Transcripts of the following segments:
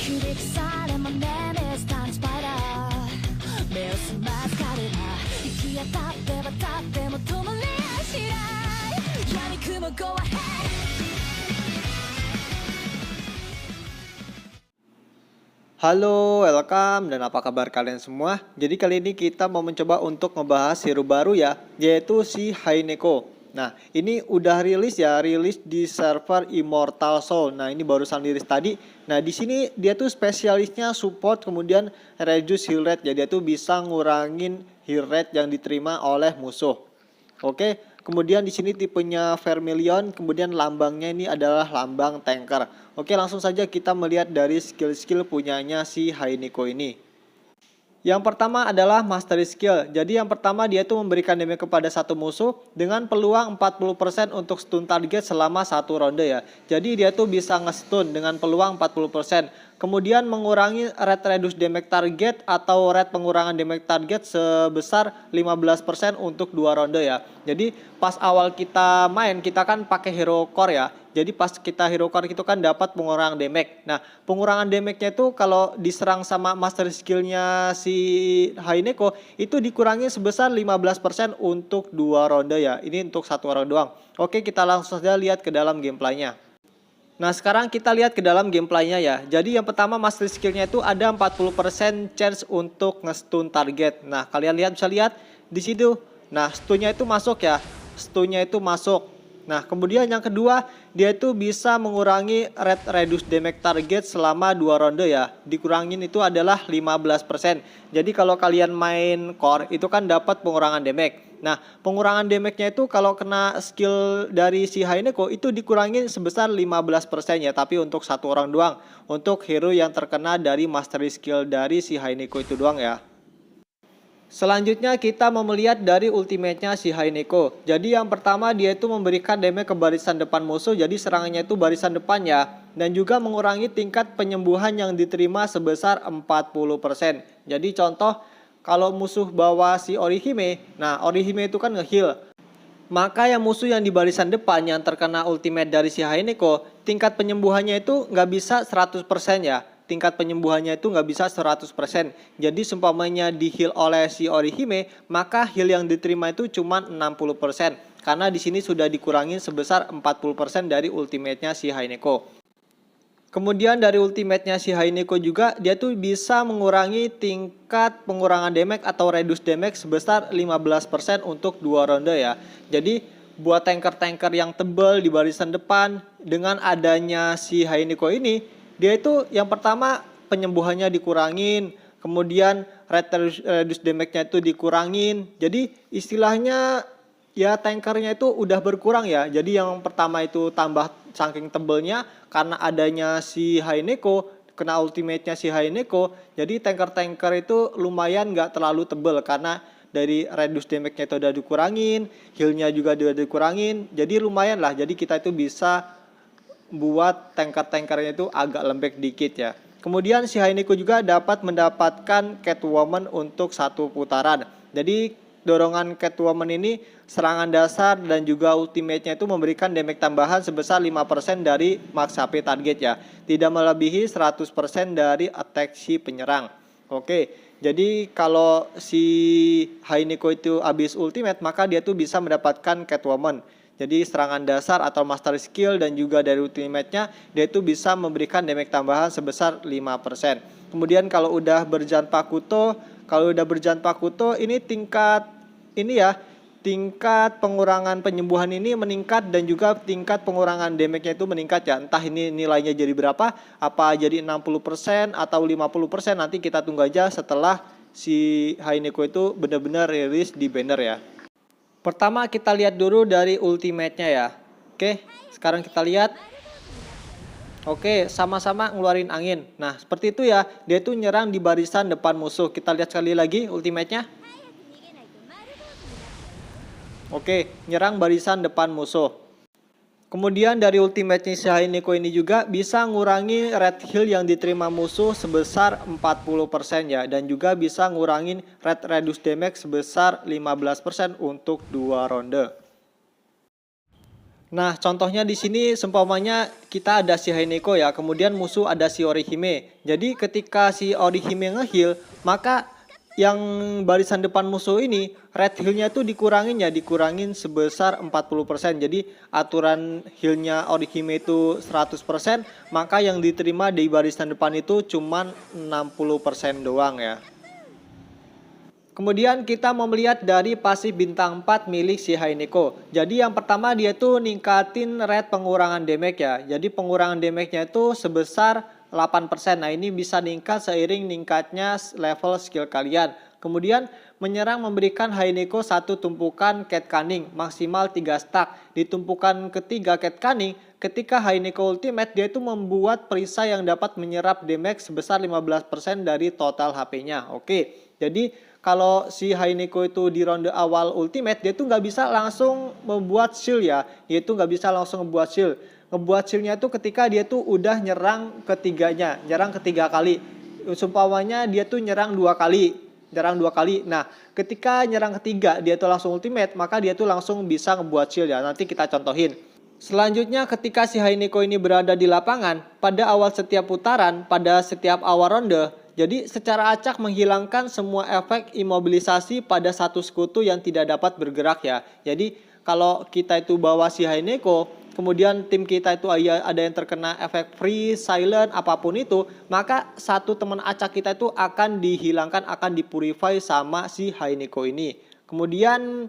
響きされまねねスタンスパイダー目を澄ます彼ら行き当たって渡っても止まりやしない闇雲 Go ahead. Halo, welcome dan apa kabar kalian semua? Jadi kali ini kita mau mencoba untuk ngebahas hero baru ya, yaitu si Haineko. Nah, ini udah rilis ya, rilis di server Immortal Soul. Nah, ini barusan rilis tadi. Nah, di sini dia tuh spesialisnya support kemudian reduce heal rate. Jadi dia tuh bisa ngurangin heal rate yang diterima oleh musuh. Oke, kemudian di sini tipenya Vermilion, kemudian lambangnya ini adalah lambang tanker. Oke, langsung saja kita melihat dari skill-skill punyanya si Haineko ini. Yang pertama adalah Mastery Skill. Jadi yang pertama dia tuh memberikan damage kepada satu musuh dengan peluang 40% untuk stun target selama satu ronde ya. Jadi dia tuh bisa nge-stun dengan peluang 40%. Kemudian mengurangi rate reduce damage target atau rate pengurangan damage target sebesar 15% untuk 2 ronde ya. Jadi pas awal kita main kita kan pakai hero core ya. Jadi pas kita hero core itu kan dapat pengurangan damage. Nah, pengurangan damage-nya itu kalau diserang sama master skill-nya si Haineko itu dikurangi sebesar 15% untuk 2 ronde ya. Ini untuk satu orang doang. Oke, kita langsung saja lihat ke dalam gameplaynya. Nah, sekarang kita lihat ke dalam gameplaynya ya. Jadi yang pertama master skillnya itu ada 40% chance untuk nge-stun target. Nah, kalian bisa lihat di situ. Nah, stunnya itu masuk ya. Stunnya itu masuk. Nah, kemudian yang kedua, dia itu bisa mengurangi rate reduce damage target selama 2 ronde ya. Dikurangin itu adalah 15%. Jadi kalau kalian main core itu kan dapat pengurangan damage. Nah, pengurangan damage-nya itu kalau kena skill dari si Haineko itu dikurangin sebesar 15% ya, tapi untuk satu orang doang. Untuk hero yang terkena dari mastery skill dari si Haineko itu doang ya. Selanjutnya kita mau melihat dari ultimate-nya si Haineko. Jadi yang pertama dia itu memberikan damage ke barisan depan musuh, jadi serangannya itu barisan depan ya. Dan juga mengurangi tingkat penyembuhan yang diterima sebesar 40%. Jadi contoh, kalau musuh bawa si Orihime, nah Orihime itu kan nge-heal. Maka yang musuh yang di barisan depan yang terkena ultimate dari si Haineko, tingkat penyembuhannya itu nggak bisa 100% ya. Tingkat penyembuhannya itu nggak bisa 100%. Jadi seumpamanya di heal oleh si Orihime, maka heal yang diterima itu cuma 60%. Karena di sini sudah dikurangin sebesar 40% dari ultimate-nya si Haineko. Kemudian dari ultimate-nya si Haineko juga dia tuh bisa mengurangi tingkat pengurangan damage atau reduce damage sebesar 15% untuk 2 ronde ya. Jadi buat tanker-tanker yang tebal di barisan depan dengan adanya si Haineko ini, dia itu yang pertama penyembuhannya dikurangin, kemudian rate reduce damage-nya itu dikurangin. Jadi istilahnya ya tankernya itu udah berkurang ya. Jadi yang pertama itu tambah saking tebelnya karena adanya si Haineko, kena ultimate-nya si Haineko. Jadi tanker-tanker itu lumayan gak terlalu tebel karena dari reduce damage-nya itu udah dikurangin, heal-nya juga udah dikurangin. Jadi lumayan lah. Jadi kita itu bisa buat tanker-tankernya itu agak lembek dikit ya. Kemudian si Haineko juga dapat mendapatkan Catwoman untuk satu putaran. Jadi dorongan Catwoman ini serangan dasar dan juga ultimate-nya itu memberikan damage tambahan sebesar 5% dari max HP target ya. Tidak melebihi 100% dari attack si penyerang. Oke, jadi kalau si Haineko itu habis ultimate maka dia tuh bisa mendapatkan Catwoman. Jadi serangan dasar atau master skill dan juga dari ultimate-nya dia itu bisa memberikan damage tambahan sebesar 5%. Kemudian kalau udah berjanpa kuto, ini tingkat pengurangan penyembuhan ini meningkat dan juga tingkat pengurangan damage-nya itu meningkat ya. Entah ini nilainya jadi berapa, apa jadi 60% atau 50%, nanti kita tunggu aja setelah si Haineko itu benar-benar rilis di banner ya. Pertama kita lihat dulu dari ultimate-nya ya. Oke, sekarang kita lihat. Oke, sama-sama ngeluarin angin. Nah, seperti itu ya. Dia tuh nyerang di barisan depan musuh. Kita lihat sekali lagi ultimate-nya. Oke, nyerang barisan depan musuh. Kemudian dari ultimate-nya si Haineko ini juga bisa ngurangi red heal yang diterima musuh sebesar 40% ya. Dan juga bisa ngurangin red reduce damage sebesar 15% untuk 2 ronde. Nah, contohnya di sini seumpamanya kita ada si Haineko ya, kemudian musuh ada si Orihime. Jadi ketika si Orihime nge-heal, maka yang barisan depan musuh ini red heal-nya tuh dikurangin ya, dikurangin sebesar 40%. Jadi aturan heal-nya Orihime itu 100%, maka yang diterima di barisan depan itu cuman 60% doang ya. Kemudian kita mau melihat dari pasif bintang 4 milik si Haineko. Jadi yang pertama dia tuh ningkatin rate pengurangan damage ya. Jadi pengurangan damage-nya itu sebesar 8%. Nah ini bisa ningkat seiring ningkatnya level skill kalian. Kemudian menyerang memberikan Haineko satu tumpukan Cat Cunning maksimal 3 stack. Di tumpukan ketiga Cat Cunning, ketika Haineko ultimate dia itu membuat perisai yang dapat menyerap damage sebesar 15% dari total HP-nya. Oke, jadi kalau si Haineko itu di ronde awal ultimate dia tuh nggak bisa langsung membuat shield ya. Dia tuh nggak bisa langsung membuat shield. Ngebuat shieldnya tuh ketika dia tuh udah nyerang ketiganya, nyerang ketiga kali. Sumpamanya dia tuh nyerang dua kali. Nah, ketika nyerang ketiga dia tuh langsung ultimate, maka dia tuh langsung bisa ngebuat shield ya. Nanti kita contohin. Selanjutnya ketika si Haineko ini berada di lapangan, pada awal setiap putaran, pada setiap awal ronde, jadi secara acak menghilangkan semua efek imobilisasi pada satu sekutu yang tidak dapat bergerak ya. Jadi kalau kita itu bawa si Haineko, kemudian tim kita itu ada yang terkena efek freeze, silent, apapun itu, maka satu teman acak kita itu akan dihilangkan, akan dipurify sama si Haineko ini. Kemudian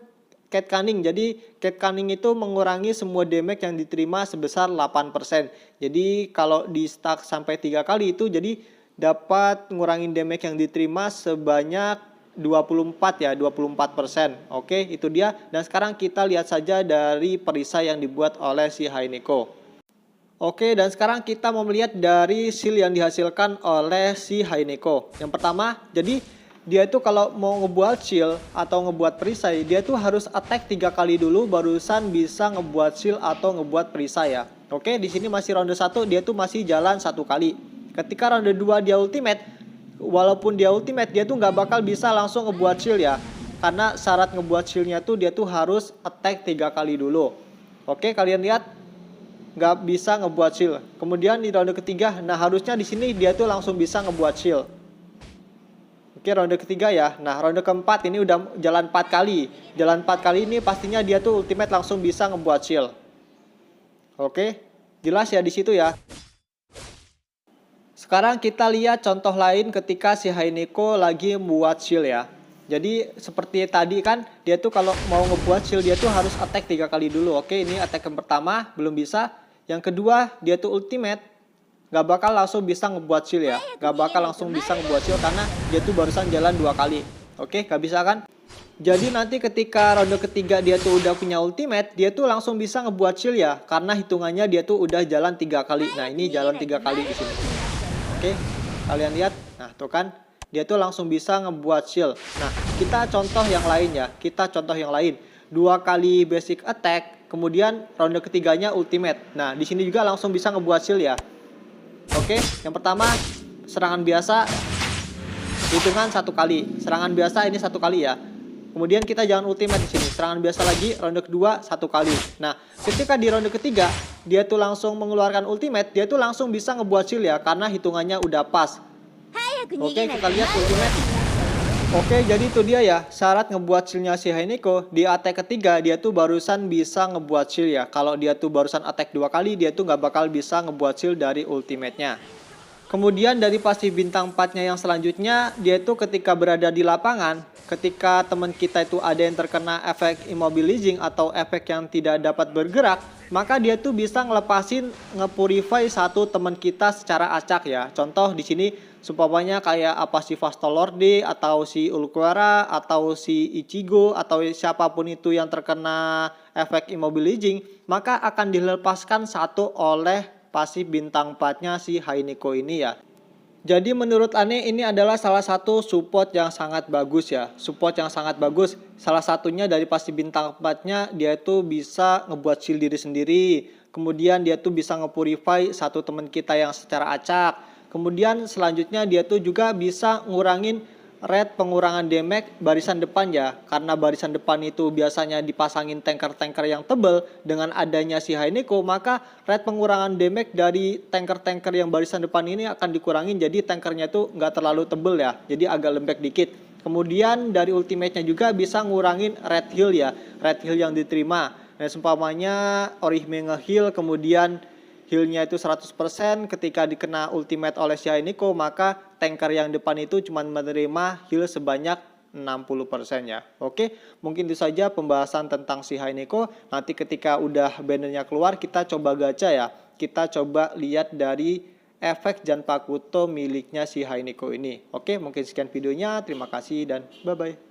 Cat Cunning, jadi Cat Cunning itu mengurangi semua damage yang diterima sebesar 8%. Jadi kalau di stack sampai 3 kali itu jadi dapat ngurangin damage yang diterima sebanyak 24 ya, 24%. Oke, itu dia. Dan sekarang kita lihat saja dari perisai yang dibuat oleh si Haineko. Oke, dan sekarang kita mau melihat dari shield yang dihasilkan oleh si Haineko. Yang pertama, jadi dia itu kalau mau ngebuat shield atau ngebuat perisai, dia tuh harus attack 3 kali dulu barusan bisa ngebuat shield atau ngebuat perisai ya. Oke, di sini masih ronde 1, dia tuh masih jalan 1 kali. Ketika ronde 2 dia ultimate, walaupun dia ultimate dia tuh nggak bakal bisa langsung ngebuat shield ya. Karena syarat ngebuat shieldnya tuh dia tuh harus attack 3 kali dulu. Oke, kalian lihat nggak bisa ngebuat shield. Kemudian di ronde ketiga, nah harusnya di sini dia tuh langsung bisa ngebuat shield. Oke, ronde ketiga ya. Nah, ronde keempat ini udah jalan 4 kali. Jalan 4 kali ini pastinya dia tuh ultimate langsung bisa ngebuat shield. Oke, jelas ya di situ ya. Sekarang kita lihat contoh lain ketika si Haineko lagi membuat shield ya. Jadi seperti tadi kan dia tuh kalau mau ngebuat shield dia tuh harus attack 3 kali dulu. Oke, ini attack yang pertama belum bisa. Yang kedua dia tuh ultimate gak bakal langsung bisa ngebuat shield ya. Gak bakal langsung bisa ngebuat shield karena dia tuh barusan jalan 2 kali. Oke, gak bisa kan? Jadi nanti ketika ronde ketiga dia tuh udah punya ultimate, dia tuh langsung bisa ngebuat shield ya. Karena hitungannya dia tuh udah jalan 3 kali. Nah, ini jalan 3 kali di sini. Oke, kalian lihat. Nah, tuh kan. Dia tuh langsung bisa ngebuat shield. Nah, kita contoh yang lain ya. 2 kali basic attack, kemudian ronde ketiganya ultimate. Nah, di sini juga langsung bisa ngebuat shield ya. Oke, yang pertama serangan biasa hitungan 1 kali. Serangan biasa ini 1 kali ya. Kemudian kita jangan ultimate di sini. Serangan biasa lagi ronde kedua 1 kali. Nah, ketika di ronde ketiga dia tuh langsung mengeluarkan ultimate, dia tuh langsung bisa ngebuat shield ya karena hitungannya udah pas. Oke, kita lihat ultimate. Oke, jadi itu dia ya syarat ngebuat shieldnya si Haineko. Di attack ketiga dia tuh barusan bisa ngebuat shield ya. Kalau dia tuh barusan attack 2 kali, dia tuh nggak bakal bisa ngebuat shield dari ultimate-nya. Kemudian dari pasif bintang 4-nya yang selanjutnya, dia tuh ketika berada di lapangan, ketika teman kita itu ada yang terkena efek immobilizing atau efek yang tidak dapat bergerak, maka dia tuh bisa ngelepasin ngepurify satu teman kita secara acak ya. Contoh di sini seumpamanya kayak apa si Fastolorde atau si Ulquara atau si Ichigo atau siapapun itu yang terkena efek immobilizing, maka akan dilepaskan satu oleh pasif bintang 4-nya si Haineko ini ya. Jadi menurut Ane ini adalah salah satu support yang sangat bagus ya. Support yang sangat bagus. Salah satunya dari pasif bintang 4-nya dia itu bisa ngebuat shield diri sendiri. Kemudian dia tuh bisa ngepurify satu teman kita yang secara acak. Kemudian selanjutnya dia tuh juga bisa ngurangin red pengurangan damage barisan depan ya, karena barisan depan itu biasanya dipasangin tanker-tanker yang tebal. Dengan adanya si Heineko, maka red pengurangan damage dari tanker-tanker yang barisan depan ini akan dikurangin, jadi tankernya itu nggak terlalu tebal ya, jadi agak lembek dikit. Kemudian dari ultimate-nya juga bisa ngurangin red heal ya, red heal yang diterima. Nah, seumpamanya Orihime nge-heal, kemudian healnya itu 100%, ketika dikena ultimate oleh si Heineko, maka tanker yang depan itu cuma menerima heal sebanyak 60% ya. Oke, mungkin itu saja pembahasan tentang si Heineko. Nanti ketika udah bannernya keluar, kita coba gacha ya. Kita coba lihat dari efek Janpakuto miliknya si Heineko ini. Oke, mungkin sekian videonya. Terima kasih dan bye-bye.